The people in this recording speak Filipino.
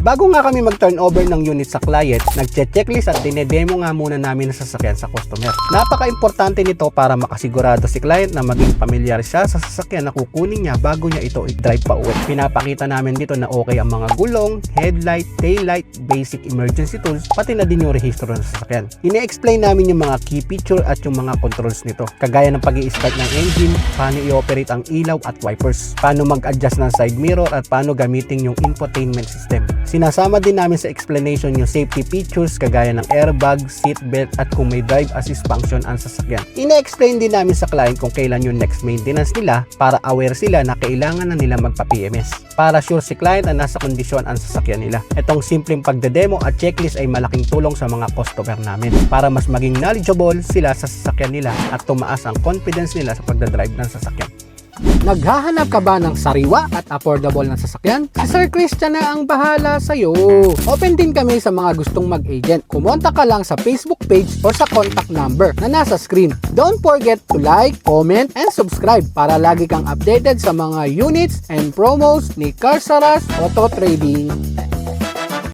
Bago nga kami mag-turnover ng unit sa client, nag-checklist at dinedemo nga muna namin ang sasakyan sa customer. Napaka-importante nito para makasigurado si client na maging pamilyar siya sa sasakyan na kukunin niya bago niya ito i-drive pa uwi. Pinapakita namin dito na okay ang mga gulong, headlight, taillight, basic emergency tools, pati na din yung rehistro ng sasakyan. Ine-explain namin yung mga key feature at yung mga controls nito. Kagaya ng pag-i-start ng engine, paano i-operate ang ilaw at wipers, paano mag-adjust ng side mirror at paano gamitin yung infotainment system. Sinasama din namin sa explanation yung safety features kagaya ng airbag, seatbelt at kung may drive assist function ang sasakyan. Ine-explain din namin sa client kung kailan yung next maintenance nila para aware sila na kailangan na nila magpa-PMS. Para sure si client na nasa kondisyon ang sasakyan nila. Itong simpleng pagdedemo at checklist ay malaking tulong sa mga customer namin para mas maging knowledgeable sila sa sasakyan nila at tumaas ang confidence nila sa pagdadrive ng sasakyan. Naghahanap ka ba ng sariwa at affordable na sasakyan? Si Sir Christian na ang bahala sa'yo. Open din kami sa mga gustong mag-agent. Kumonta ka lang sa Facebook page o sa contact number na nasa screen. Don't forget to like, comment, and subscribe para lagi kang updated sa mga units and promos ni Car Saras Auto Trading.